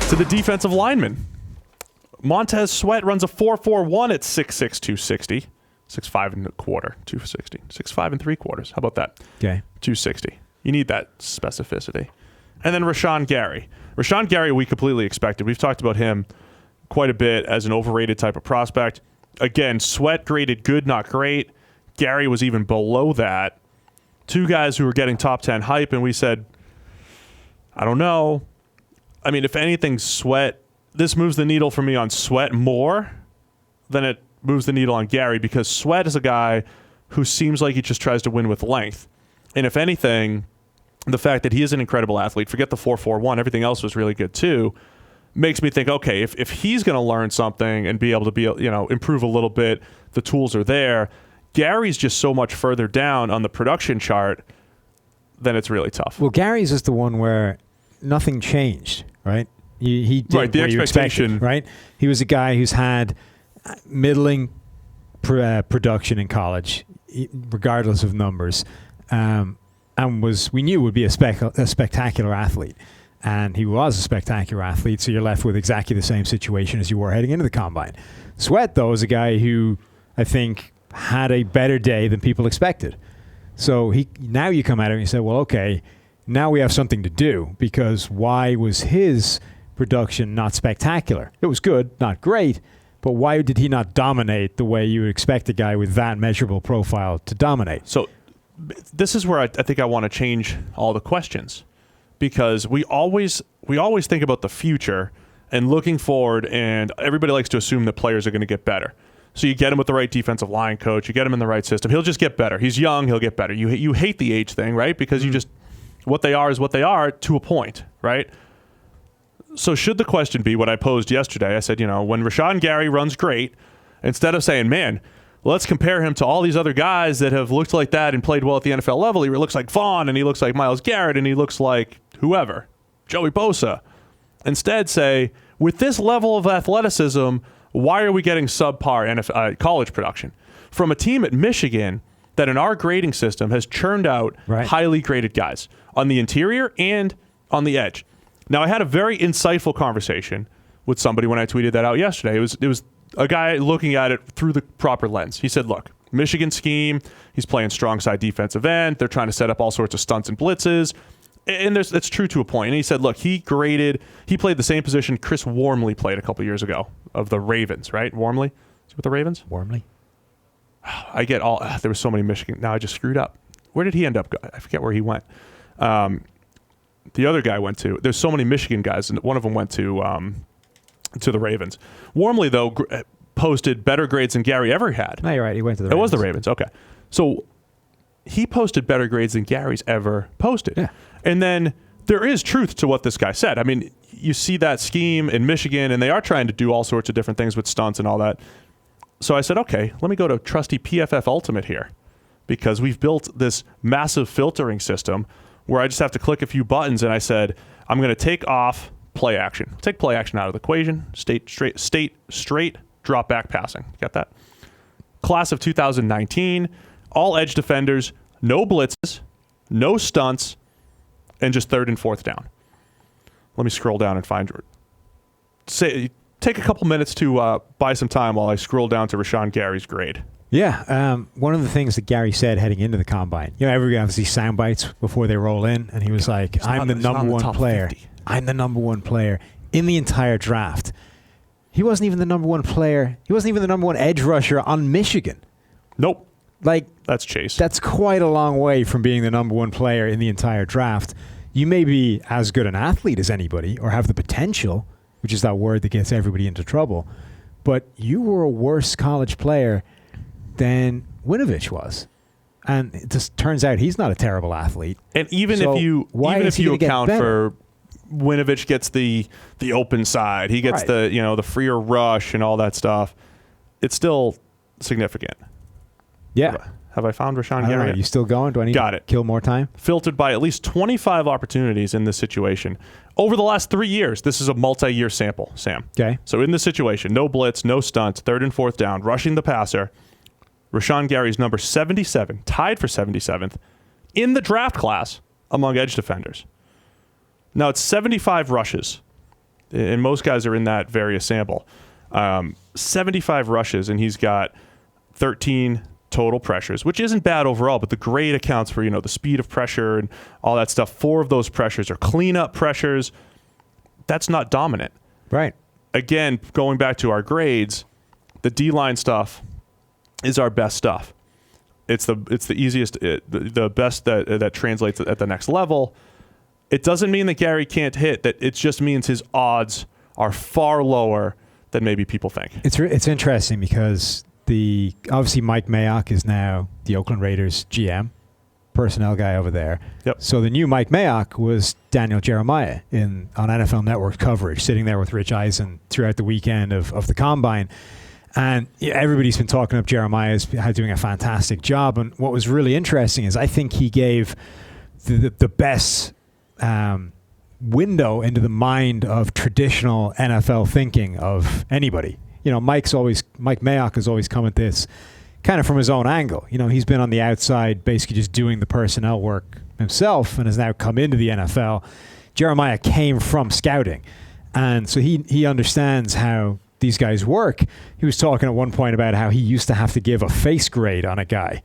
to the defensive linemen. Montez Sweat runs a 4.41 at 6'6", 260. 6'5" and a quarter, 260. 6'5" and 3/4. How about that? Okay. 260. You need that specificity. And then Rashon Gary. Rashon Gary, we completely expected. We've talked about him quite a bit as an overrated type of prospect. Again, Sweat graded good, not great. Gary was even below that. Two guys who were getting top 10 hype, and we said, I don't know. I mean, if anything, Sweat, this moves the needle for me on Sweat more than it moves the needle on Gary, because Sweat is a guy who seems like he just tries to win with length. And if anything, the fact that he is an incredible athlete, forget the 4.41, everything else was really good too, makes me think, okay, if he's going to learn something and be able to be, improve a little bit, the tools are there. Gary's just so much further down on the production chart, then it's really tough. Well, Gary's is the one where nothing changed, right? He did right, the what expectation, you expected, right? He was a guy who's had middling production in college, regardless of numbers, and we knew would be a spectacular athlete. And he was a spectacular athlete, so you're left with exactly the same situation as you were heading into the combine. Sweat, though, is a guy who I think had a better day than people expected. So now you come at it and you say, well, okay, now we have something to do, because why was his production not spectacular? It was good, not great, but why did he not dominate the way you would expect a guy with that measurable profile to dominate? So this is where I think I want to change all the questions, because we always think about the future and looking forward, and everybody likes to assume that players are going to get better. So you get him with the right defensive line coach, you get him in the right system, he'll just get better. He's young, he'll get better. You hate the age thing, right? Because you just, what they are is what they are to a point, right? So should the question be what I posed yesterday? I said, when Rashon Gary runs great, instead of saying, man, let's compare him to all these other guys that have looked like that and played well at the NFL level. He looks like Vaughn, and he looks like Myles Garrett, and he looks like whoever, Joey Bosa. Instead say, with this level of athleticism, why are we getting subpar college production from a team at Michigan that in our grading system has churned out highly graded guys on the interior and on the edge? Now, I had a very insightful conversation with somebody when I tweeted that out yesterday. It was a guy looking at it through the proper lens. He said, look, Michigan scheme, he's playing strong side defensive end. They're trying to set up all sorts of stunts and blitzes. And it's true to a point. And he said, look, he played the same position Chris Wormley played a couple years ago of the Ravens, right? Wormley? Is he with the Ravens? Wormley? I get there were so many Michigan. Now I just screwed up. Where did he end up? I forget where he went. The other guy went to, there's so many Michigan guys, and one of them went to the Ravens. Wormley, though, posted better grades than Gary ever had. No, you're right. He went to the Ravens. It was the Ravens. Okay. So he posted better grades than Gary's ever posted. Yeah. And then there is truth to what this guy said. I mean, you see that scheme in Michigan, and they are trying to do all sorts of different things with stunts and all that. So I said, okay, let me go to trusty PFF Ultimate here, because we've built this massive filtering system where I just have to click a few buttons, and I said, I'm going to take off play action. Take play action out of the equation. Straight drop back passing. Got that? Class of 2019, all edge defenders, no blitzes, no stunts, and just third and fourth down. Let me scroll down and find it. Take a couple minutes to buy some time while I scroll down to Rashon Gary's grade. Yeah, one of the things that Gary said heading into the combine, everybody has these sound bites before they roll in, and he was like, I'm the number one player. 50. I'm the number one player in the entire draft. He wasn't even the number one player. He wasn't even the number one edge rusher on Michigan. Nope. That's Chase. That's quite a long way from being the number one player in the entire draft. You may be as good an athlete as anybody, or have the potential, which is that word that gets everybody into trouble, but you were a worse college player than Winovich was. And it just turns out he's not a terrible athlete. And even if you account for Winovich gets the open side, he gets the freer rush and all that stuff, it's still significant. Yeah. Have I found Rashon Gary? Are you still going? Do I need to kill more time? Filtered by at least 25 opportunities in this situation. Over the last 3 years, this is a multi-year sample, Sam. Okay. So in this situation, no blitz, no stunts, third and fourth down, rushing the passer, Rashon Gary's number 77, tied for 77th, in the draft class among edge defenders. Now, it's 75 rushes And most guys are in that various sample. 75 rushes, and he's got 13 total pressures, which isn't bad overall, but the grade accounts for, the speed of pressure and all that stuff. 4 of those pressures are cleanup pressures. That's not dominant. Right. Again, going back to our grades, the D-line stuff is our best stuff. It's the easiest, the best that translates at the next level. It doesn't mean that Gary can't hit. That it just means his odds are far lower than maybe people think. It's interesting because obviously Mike Mayock is now the Oakland Raiders GM, personnel guy over there. Yep. So the new Mike Mayock was Daniel Jeremiah on NFL Network coverage, sitting there with Rich Eisen throughout the weekend of the Combine. And everybody's been talking up Jeremiah as doing a fantastic job. And what was really interesting is I think he gave the best window into the mind of traditional NFL thinking of anybody. Mike Mayock has always come at this kind of from his own angle. He's been on the outside basically just doing the personnel work himself and has now come into the NFL. Jeremiah came from scouting. And so he understands how these guys work. He was talking at one point about how he used to have to give a face grade on a guy.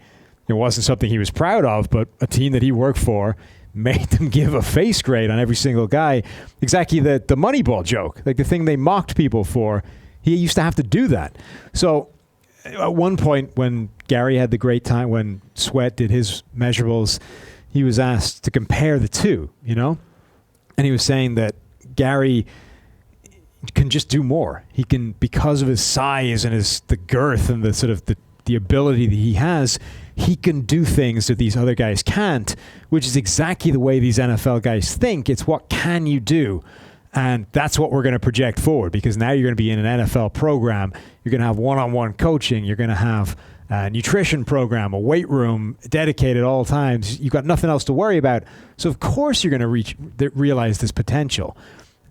It wasn't something he was proud of, but a team that he worked for made them give a face grade on every single guy. Exactly the Moneyball joke, like the thing they mocked people for. He used to have to do that. So at one point when Gary had the great time, when Sweat did his measurables, he was asked to compare the two, and he was saying that Gary can just do more. He can, because of his size and the girth and the sort of the ability that he has, he can do things that these other guys can't, which is exactly the way these NFL guys think. It's what can you do? And that's what we're going to project forward, because now you're going to be in an NFL program. You're going to have one-on-one coaching. You're going to have a nutrition program, a weight room dedicated at all times. You've got nothing else to worry about. So, of course, you're going to realize this potential.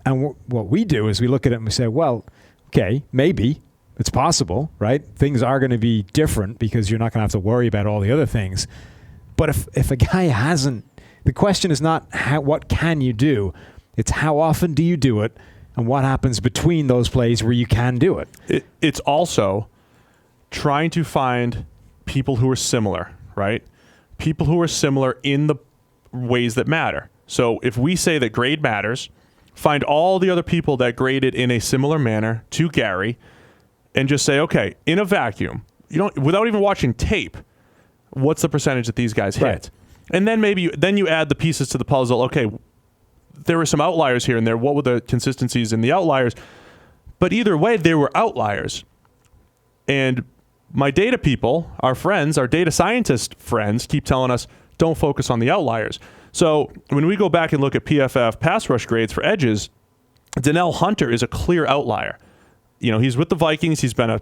And what we do is we look at it and we say, well, okay, maybe it's possible, right? Things are going to be different because you're not going to have to worry about all the other things. But if a guy hasn't, the question is not what can you do? It's how often do you do it, and what happens between those plays where you can do it. It's also trying to find people who are similar, right? People who are similar in the ways that matter. So if we say that grade matters, find all the other people that graded in a similar manner to Gary and just say, okay, in a vacuum, without even watching tape, what's the percentage that these guys hit? Right. And then then you add the pieces to the puzzle. Okay, there were some outliers here and there. What were the consistencies in the outliers? But either way, there were outliers. And my data people, our friends, our data scientist friends keep telling us, don't focus on the outliers. So when we go back and look at PFF pass rush grades for edges, Danielle Hunter is a clear outlier. He's with the Vikings. He's been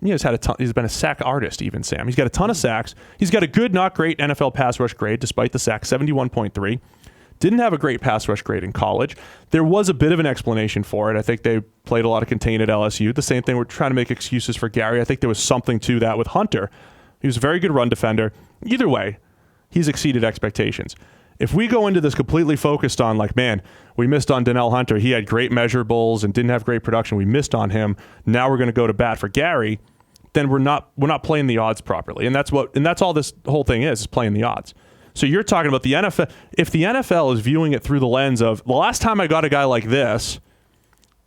he's been a sack artist even, Sam. He's got a ton of sacks. He's got a good, not great NFL pass rush grade despite the sack, 71.3. Didn't have a great pass rush grade in college. There was a bit of an explanation for it. I think they played a lot of contain at LSU. The same thing, we're trying to make excuses for Gary. I think there was something to that with Hunter. He was a very good run defender. Either way, he's exceeded expectations. If we go into this completely focused on we missed on Danielle Hunter. He had great measurables and didn't have great production. We missed on him. Now we're going to go to bat for Gary. Then we're not playing the odds properly. And that's all this whole thing is playing the odds. So you're talking about the NFL. If the NFL is viewing it through the lens of the last time I got a guy like this,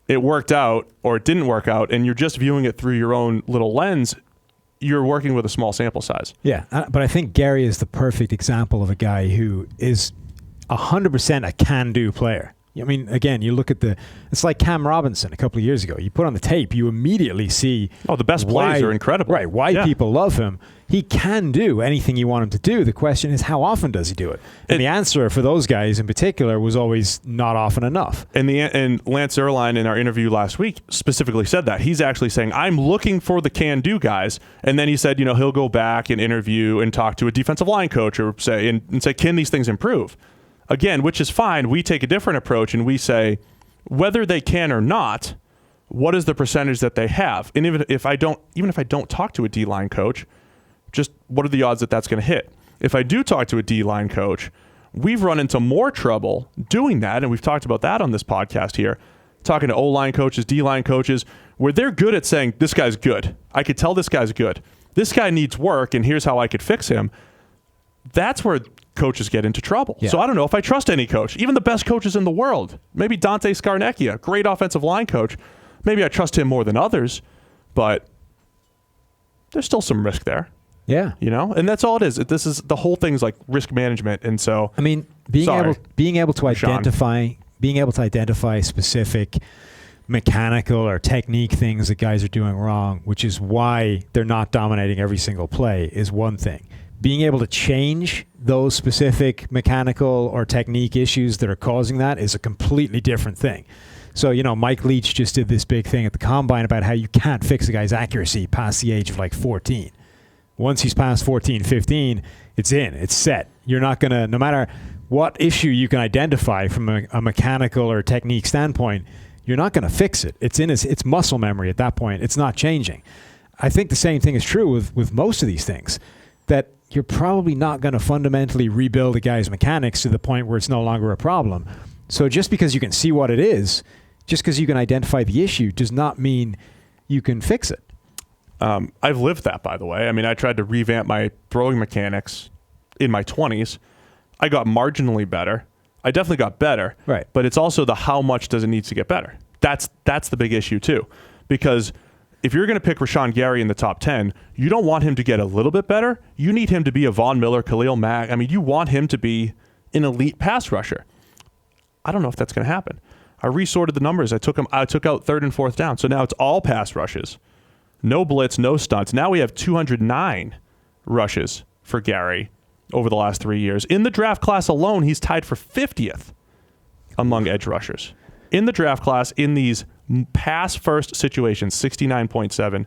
it worked out or it didn't work out, and you're just viewing it through your own little lens, you're working with a small sample size. Yeah, but I think Gary is the perfect example of a guy who is 100% a can-do player. I mean, again, you look at it's like Cam Robinson a couple of years ago. You put on the tape, you immediately see... Oh, the best plays are incredible. Right, why people love him. He can do anything you want him to do. The question is, how often does he do it? And the answer for those guys in particular was always not often enough. And Lance Erline in our interview last week specifically said that. He's actually saying, I'm looking for the can-do guys. And then he said, he'll go back and interview and talk to a defensive line coach or say, can these things improve? Again, which is fine. We take a different approach and we say, whether they can or not, what is the percentage that they have? And even if I don't talk to a D-line coach, just what are the odds that that's going to hit? If I do talk to a D-line coach, we've run into more trouble doing that, and we've talked about that on this podcast here, talking to O-line coaches, D-line coaches, where they're good at saying, this guy's good. I could tell this guy's good. This guy needs work, and here's how I could fix him. That's where coaches get into trouble. Yeah. So I don't know if I trust any coach, even the best coaches in the world. Maybe Dante Scarnecchia, great offensive line coach. Maybe I trust him more than others, but there's still some risk there. Yeah. And that's all it is. This is the whole thing's like risk management. And so, I mean, being able to identify specific mechanical or technique things that guys are doing wrong, which is why they're not dominating every single play, is one thing. Being able to change those specific mechanical or technique issues that are causing that is a completely different thing. So, Mike Leach just did this big thing at the Combine about how you can't fix a guy's accuracy past the age of like 14. Once he's past 14, 15, it's set. You're not going to, no matter what issue you can identify from a mechanical or technique standpoint, you're not going to fix it. It's muscle memory at that point. It's not changing. I think the same thing is true with most of these things, that you're probably not going to fundamentally rebuild a guy's mechanics to the point where it's no longer a problem. So just because you can see what it is, just because you can identify the issue, does not mean you can fix it. I've lived that, by the way. I mean, I tried to revamp my throwing mechanics in my 20s. I got marginally better. I definitely got better. Right. But it's also the how much does it need to get better. That's the big issue, too. Because if you're going to pick Rashon Gary in the top 10, you don't want him to get a little bit better. You need him to be a Von Miller, Khalil Mack. I mean, you want him to be an elite pass rusher. I don't know if that's going to happen. I resorted the numbers. I took out third and fourth down. So now it's all pass rushes. No blitz, no stunts. Now we have 209 rushes for Gary over the last 3 years. In the draft class alone, he's tied for 50th among edge rushers. In the draft class, in these pass-first situations, 69.7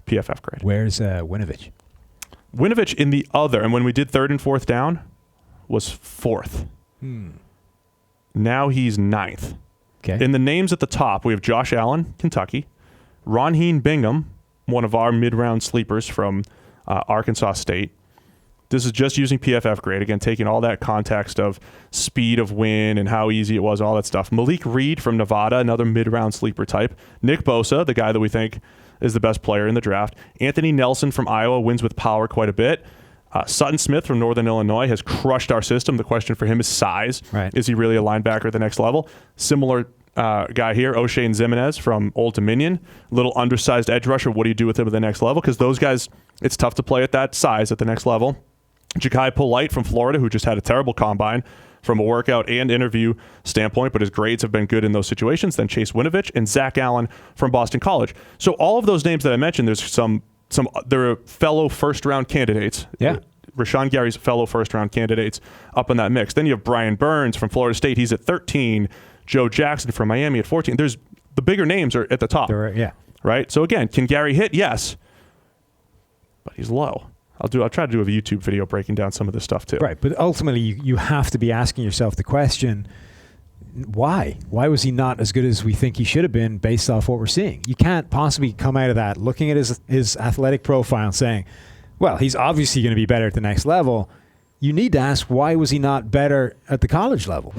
PFF grade. Where's Winovich? Winovich in the other, and when we did third and fourth down, was fourth. Now he's ninth. Okay. In the names at the top, we have Josh Allen, Kentucky, Ronheen Bingham, one of our mid-round sleepers from Arkansas State. This is just using PFF grade, again, taking all that context of speed of win and how easy it was, all that stuff. Malik Reid from Nevada, another mid-round sleeper type. Nick Bosa, the guy that we think is the best player in the draft. Anthony Nelson from Iowa wins with power quite a bit. Sutton Smith from Northern Illinois has crushed our system. The question for him is size. Right. Is he really a linebacker at the next level? Similar guy here, O'Shane Zimenez from Old Dominion. Little undersized edge rusher. What do you do with him at the next level? Because those guys, it's tough to play at that size at the next level. Ja'Kai Polite from Florida, who just had a terrible combine from a workout and interview standpoint, but his grades have been good in those situations. Then Chase Winovich and Zach Allen from Boston College. So all of those names that I mentioned, there's there are fellow first-round candidates. Yeah. Rashon Gary's fellow first-round candidates up in that mix. Then you have Brian Burns from Florida State. He's at 13. Joe Jackson from Miami at 14. There's the bigger names are at the top. Yeah. Right? So again, can Gary hit? Yes. But he's low. I'll try to do a YouTube video breaking down some of this stuff too. Right, but ultimately you have to be asking yourself the question, why? Why was he not as good as we think he should have been based off what we're seeing? You can't possibly come out of that looking at his athletic profile and saying, well, he's obviously going to be better at the next level. You need to ask, why was he not better at the college level?